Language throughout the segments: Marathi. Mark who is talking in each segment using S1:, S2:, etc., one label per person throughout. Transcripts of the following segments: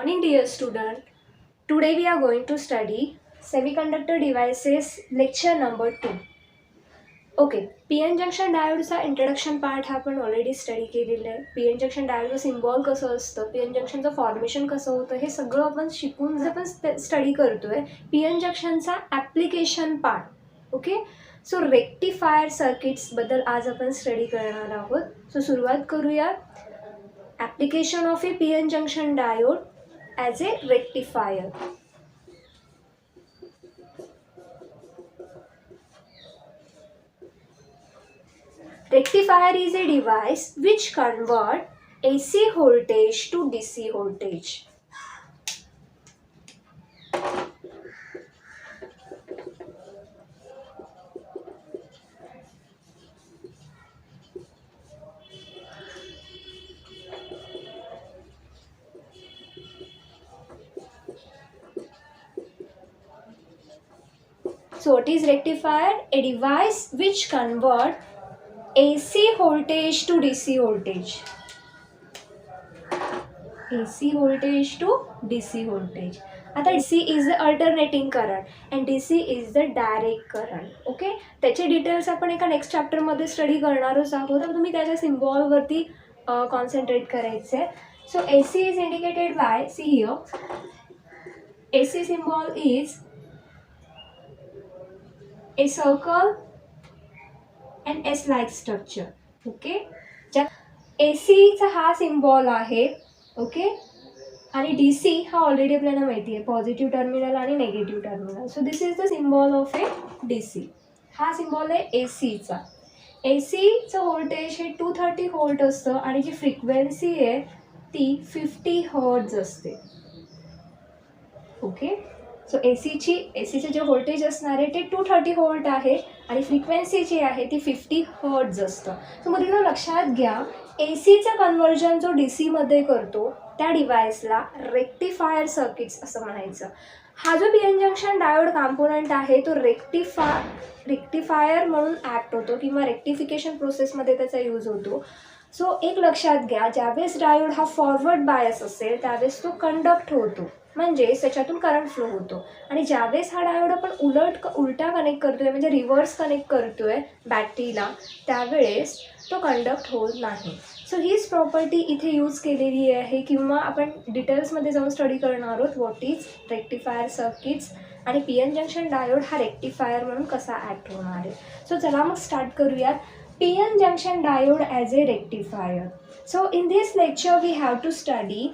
S1: morning, dear student. Today we are going to study semiconductor devices lecture number 2. Okay, P N junction डायोडचा इंट्रोडक्शन पार्ट हा आपण ऑलरेडी स्टडी केलेला आहे. पी एन जंक्शन डायोडचं सिम्बॉल कसं असतं, पी एन जंक्शनचं फॉर्मेशन कसं होतं, हे सगळं आपण शिकून जे आपण स्टडी करतोय. पी एन जंक्शनचा application part. Okay, so rectifier सर्किट्सबद्दल आज आपण स्टडी करणार आहोत. सो सुरुवात करूया. Application of a P N junction diode as a rectifier. Rectifier is a device which convert AC voltage to DC voltage. So what is rectifier? A device which convert AC voltage to DC voltage. AC voltage to DC voltage. आता DC is the alternating current and DC is the direct current. Okay, त्याचे डिटेल्स आपण एका नेक्स्ट चॅप्टरमध्ये स्टडी करणारच आहोत. तर तुम्ही त्याच्या सिम्बॉलवरती कॉन्सन्ट्रेट करायचे. So AC is indicated by, see here, AC symbol is a circle and S like structure. Okay, ज्या ACचा हा सिम्बॉल आहे. ओके, आणि DC हा ऑलरेडी आपल्याला माहिती आहे, पॉझिटिव्ह टर्मिनल आणि negative terminal. So this is the symbol of A DC. हा सिम्बॉल आहे ACचा. ACचं व्होल्टेज हे 230 व्होल्ट असतं आणि जी फ्रिक्वेन्सी आहे ती 50 हर्ट्ज असते. ओके, सो एसीचे जे व्होल्टेज असणार आहे ते 230 व्होल्ट आहे आणि फ्रिक्वेन्सी जी आहे ती 50 हर्ट्ज असतं. सो मुलींनो लक्षात घ्या, ACचं कन्व्हर्जन जो DCमध्ये करतो त्या डिव्हाइसला रेक्टिफायर सर्किट्स असं म्हणायचं. हा जो P N junction diode component आहे तो रेक्टिफायर म्हणून ॲक्ट होतो किंवा रेक्टिफिकेशन प्रोसेसमध्ये त्याचा यूज होतो. सो एक लक्षात घ्या, ज्यावेळेस डायोड हा फॉरवर्ड बायस असेल त्यावेळेस तो कंडक्ट होतो, म्हणजेच त्याच्यातून करंट फ्लो होतो. आणि ज्यावेळेस हा डायोड आपण उलटा कनेक्ट करतोय म्हणजे रिव्हर्स कनेक्ट करतोय बॅटरीला, त्यावेळेस तो कंडक्ट होत नाही. सो हीच प्रॉपर्टी इथे यूज केलेली आहे किंवा आपण डिटेल्समध्ये जाऊन स्टडी करणार आहोत व्हॉट इज रेक्टिफायर सर्किट्स आणि पी एन जंक्शन डायोड हा रेक्टिफायर म्हणून कसा ॲक्ट होणार आहे. सो चला मग स्टार्ट करूयात. P N junction diode as a rectifier. So in this lecture we have to study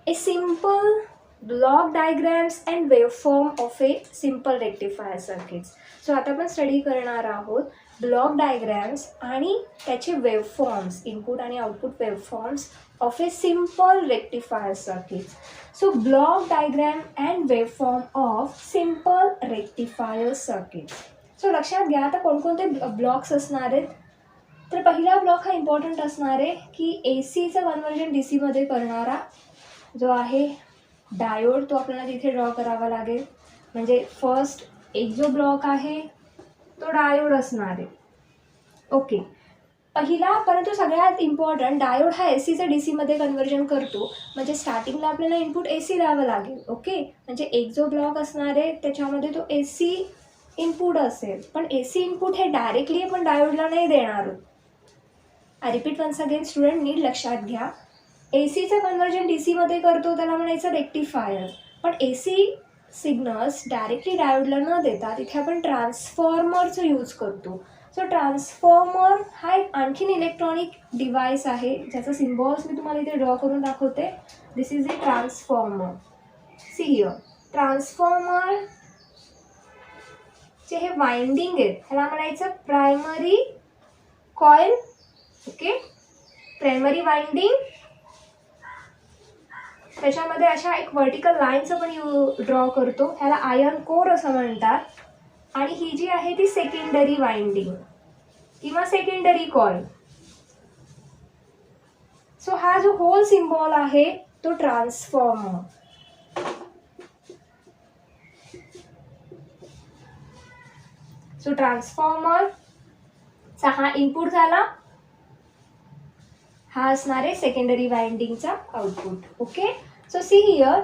S1: a simple block diagrams and waveform of a simple rectifier circuits. So आता आपण स्टडी करणार आहोत ब्लॉक डायग्रॅम्स आणि त्याचे वेवफॉर्म्स, इनपुट आणि output waveforms of a simple rectifier circuits. So block diagram and waveform of simple rectifier circuits. So लक्षात घ्या, आता कोणकोणते ब्लॉक्स असणार आहेत. तर पहिला ब्लॉक हा इम्पॉर्टंट असणार आहे की ACचं कन्व्हर्जन DCमध्ये करणारा जो आहे डायोड, तो आपल्याला तिथे ड्रॉ करावा लागेल. म्हणजे फर्स्ट एक जो ब्लॉक आहे तो डायोड असणार आहे. ओके, पहिला परंतु सगळ्यात इम्पॉर्टंट, डायोड हा ACचं DCमध्ये कन्व्हर्जन करतो म्हणजे स्टार्टिंगला आपल्याला इनपुट AC द्यावं लागेल. ओके, म्हणजे एक जो ब्लॉक असणार आहे त्याच्यामध्ये तो AC इनपुट असेल, पण AC इनपुट हे डायरेक्टली आपण डायोडला नाही देणार आहोत. I repeat once again student, नीट लक्षात घ्या, ACचं कन्व्हर्जन DCमध्ये करतो त्याला म्हणायचं रेक्टिफायर, पण AC सिग्नल्स डायरेक्टली डायोडला न देता तिथे आपण ट्रान्सफॉर्मरचं यूज करतो. सो ट्रान्सफॉर्मर हा एक आणखीन इलेक्ट्रॉनिक डिव्हाइस आहे ज्याचा सिम्बॉल्स मी तुम्हाला इथे ड्रॉ करून दाखवते. This is a transformer. See here, transformer जे हे वाइंडिंग आहेत ह्याला म्हणायचं primary coil. Okay, primary winding, त्याच्यामध्ये अशा एक व्हर्टिकल लाईन्स आपण ड्रॉ करतो, ह्याला आयर्न कोर असं म्हणतात. आणि ही जी आहे ती सेकंडरी वाइंडिंग किंवा सेकंडरी कॉईल. सो हा जो होल सिम्बॉल आहे तो ट्रान्सफॉर्मर. सो ट्रान्सफॉर्मरचा हा इनपुट झाला, हा असणार आहे सेकंडरी वाइंडिंगचा output. Okay, so see here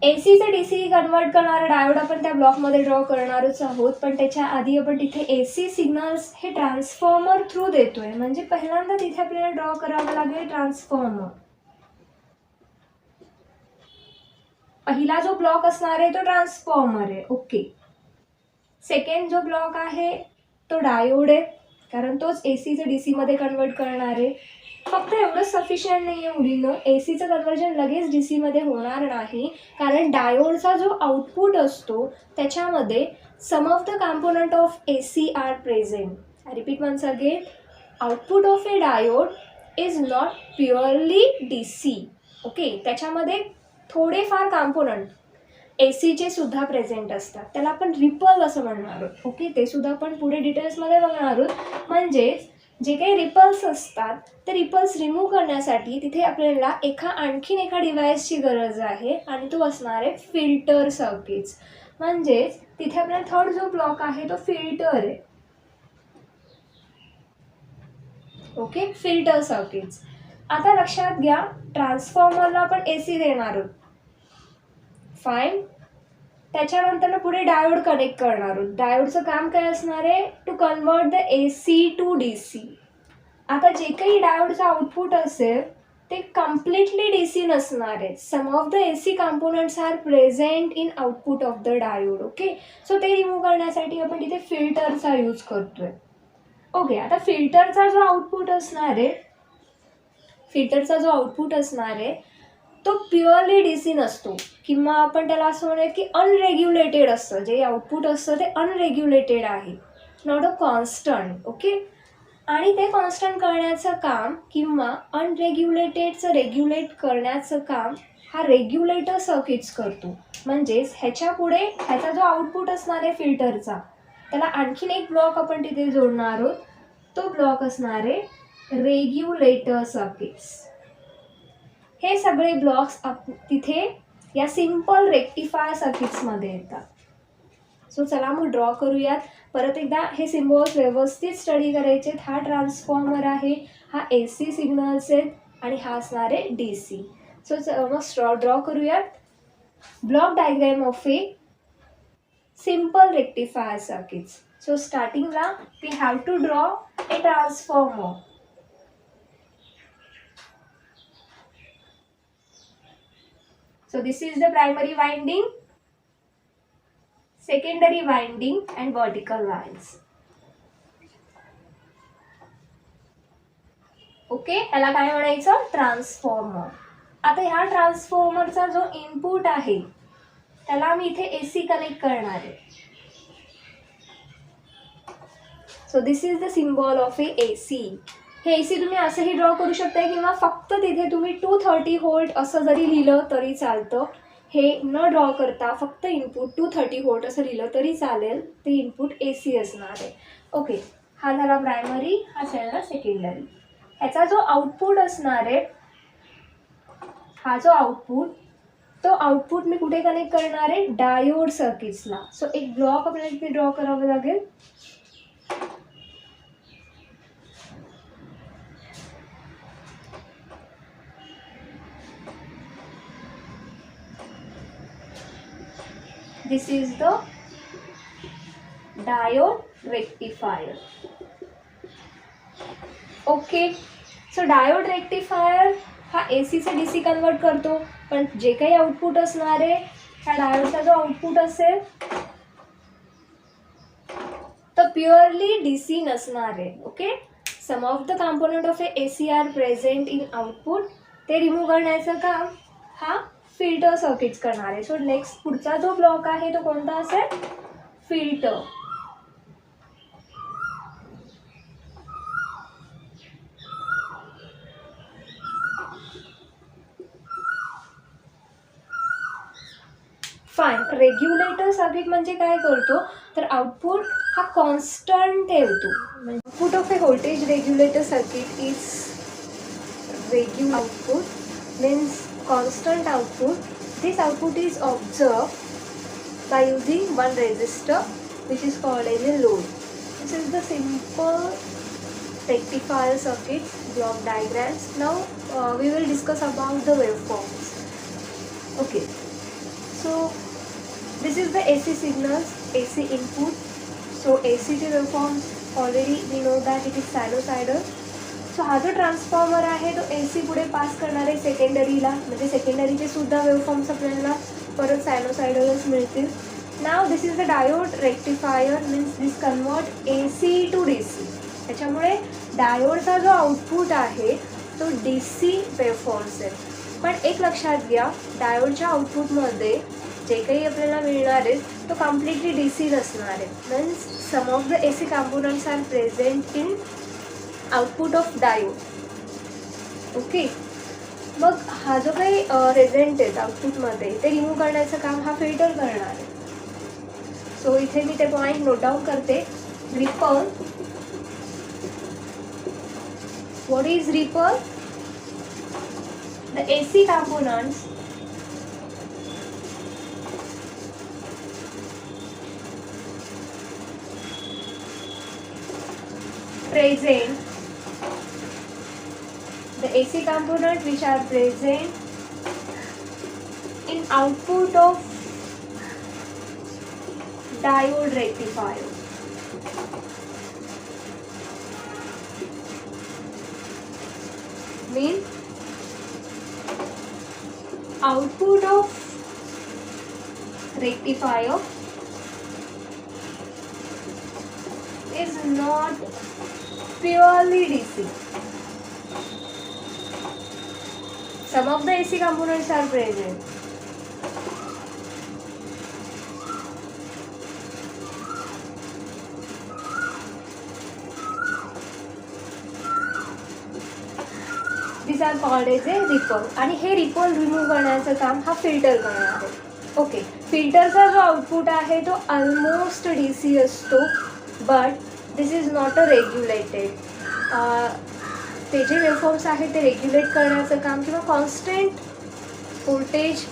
S1: एसीचे डीसी कन्वर्ट करणारा डायोड आपण त्या ब्लॉकमध्ये ड्रॉ करणारच आहोत, पण त्याच्या आधी आपण तिथे एसी सिग्नल्स हे ट्रान्सफॉर्मर थ्रू देतोय, म्हणजे पहिल्यांदा तिथे आपल्याला ड्रॉ करावं लागेल ट्रान्सफॉर्मर. पहिला जो ब्लॉक असणार आहे तो ट्रान्सफॉर्मर आहे. ओके. सेकंड जो ब्लॉक आहे तो डायोड आहे, कारण तोच एसीचं डीसी मध्ये कन्वर्ट करणार आहे. फक्त एवढं सफिशियंट नाही आहे मुलींनो, एसीचं कन्वर्जन लगेच डीसी मध्ये होणार नाही, कारण डायोडचा जो आउटपुट असतो त्याच्यामध्ये some of the component of AC are present. I repeat once again, output of a diode is not purely DC. Okay, त्याच्यामध्ये थोडेफार कॉम्पोनंट एसीचे सुद्धा प्रेझेंट असतात, त्याला आपण रिपल असं म्हणणार आहोत. ओके, ते सुद्धा आपण पुढे डिटेल्समध्ये बघणार आहोत. म्हणजेच जे काही रिपल्स असतात ते रिपल्स रिमूव्ह करण्यासाठी तिथे आपल्याला आणखीन एका डिव्हाइसची गरज आहे, आणि तो असणार आहे फिल्टर सर्किट्स. म्हणजेच तिथे आपला थर्ड जो ब्लॉक आहे तो फिल्टर आहे. Okay, filter circuits. आता लक्षात घ्या, ट्रान्सफॉर्मरला आपण एसी देणार आहोत. फाईन. त्याच्यानंतर पुढे डायोड कनेक्ट करणार आहोत. डायोडचं काम काय असणार आहे? To convert the AC to DC. आता जे काही डायोडचं आउटपुट असेल ते कम्प्लिटली डीसी नसणार आहे. Some of the AC components are present in output of the diode. Okay, so ते रिमूव्ह करण्यासाठी आपण तिथे फिल्टरचा यूज करतोय. ओके, आता फिल्टरचा जो आउटपुट असणार आहे तो प्युअरली डीसी नसतो, किंवा आपण त्याला असं म्हणूया की अनरेग्युलेटेड असतं. जे आउटपुट असतं ते अनरेग्युलेटेड आहे, नॉट अ कॉन्स्टंट. ओके, आणि ते कॉन्स्टंट करण्याचं काम किंवा अनरेग्युलेटेडचं रेग्युलेट करण्याचं काम हा रेग्युलेटर सर्किट्स करतो. म्हणजेच ह्याच्या पुढे ह्याचा जो आउटपुट असणार आहे फिल्टरचा, त्याला आणखीन एक ब्लॉक आपण तिथे जोडणार आहोत. तो ब्लॉक असणार आहे रेग्युलेटर सर्किट्स. हे सगळे ब्लॉक्स तिथे या सिंपल रेक्टिफायर सर्किट्समध्ये येतात. सो चला मग ड्रॉ करूयात. परत एकदा हे सिम्बॉल्स व्यवस्थित स्टडी करायचे. हा ट्रान्सफॉर्मर आहे, हा एसी सिग्नल्स आहेत, आणि हा असणार आहे डीसी. सो मग ड्रॉ करूयात. Block diagram of a simple rectifier circuits. So स्टार्टिंगला we have to draw a transformer. So this is the primary winding, secondary winding and vertical lines. Okay, याला काय म्हणायचं? ट्रान्सफॉर्मर. आता ह्या ट्रान्सफॉर्मरचा जो इनपुट आहे त्याला मी इथे एसी कनेक्ट करणार आहे. So this is the symbol of A AC. हे एसी तुम्ही असंही ड्रॉ करू शकता, किंवा फक्त तिथे तुम्ही 230 व्होल्ट असं जरी लिहिलं तरी चालतं. हे न ड्रॉ करता फक्त इनपुट 230 व्होल्ट असं लिहिलं तरी चालेल. ते इनपुट एसी असणार आहे. ओके, हा झाला प्रायमरी, हा झाला सेकंडरी. ह्याचा जो आउटपुट असणार आहे, हा जो आउटपुट मी कुठे कनेक्ट करणार आहे? डायोड सर्किट्सला. सो एक ब्लॉक आपल्याला इथे ड्रॉ करावं लागेल. This is the diode rectifier. Okay, so diode rectifier हा AC से DC कन्वर्ट करतो, पण जे काही आउटपुट असणार आहे त्या डायोडचा जो आउटपुट असेल तो प्युअरली DC नसणार आहे. Okay, some of the component of a AC are present in output. ते रिमूव्ह करण्याचं काम हा फिल्टर सर्किट्स करणार आहे. सो नेक्स्ट पुढचा जो ब्लॉक आहे तो कोणता असेल? फिल्टर. फाईन. रेग्युलेटर सर्किट म्हणजे काय करतो तर आउटपुट हा कॉन्स्टंट ठेवतो. Output of A voltage regulator circuit is regular output means constant output. This output is observed by using one resistor which is called as a load. This is the simple rectifier circuit block diagrams. Now we will discuss about the waveforms. Okay, so this is the AC signals, AC input. So ACचे waveforms already we know that it is sinusoidal. So हा जो ट्रान्सफॉर्मर आहे तो AC पुढे पास करणार आहे सेकंडरीला, म्हणजे सेकंडरीचे सुद्धा वेवफॉर्म्स आपल्याला परत सायनोसायडलच मिळतील. Now this is the diode rectifier, means this convert AC to DC. त्याच्यामुळे डायोडचा जो आउटपुट आहे तो DC वेवफॉर्म्स आहेत. पण एक लक्षात घ्या, डायोडच्या आउटपुटमध्ये जे काही आपल्याला मिळणार आहे तो कम्प्लिटली DC नसणार आहे. Means some of the AC components are present in output of diode. Okay, मग हा जो काही प्रेझेंट आहे आउटपुटमध्ये ते रिमूव्ह करण्याचं काम हा फिल्टर करणार आहे. सो इथे मी ते पॉईंट नोट डाऊन करते. Ripple, what is ripple? The AC components present, the AC component which are present in output of diode rectifier. Mean output of rectifier is not purely DC. Some of the AC components are present. These are called as a ripple. आणि हे रिपल रिमूव्ह करण्याचं काम हा फिल्टर करणार आहे. ओके, फिल्टरचा जो आउटपुट आहे तो ऑलमोस्ट DC असतो, but this is not a regulated. ते जे वेवफॉर्म्स आहेत ते रेग्युलेट करण्याचं काम किंवा कॉन्स्टंट व्होल्टेज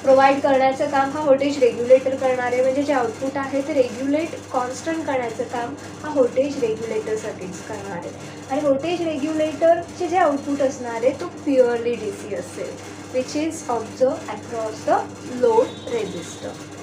S1: प्रोव्हाइड करण्याचं काम हा व्होल्टेज रेग्युलेटर करणार आहे. म्हणजे जे आउटपुट आहे ते रेग्युलेट कॉन्स्टंट करण्याचं काम हा व्होल्टेज रेग्युलेटरसाठीच करणार आहे. आणि व्होल्टेज रेग्युलेटरचे जे आउटपुट असणार आहे तो प्युअरली DC असेल, which is observe across the load resistor.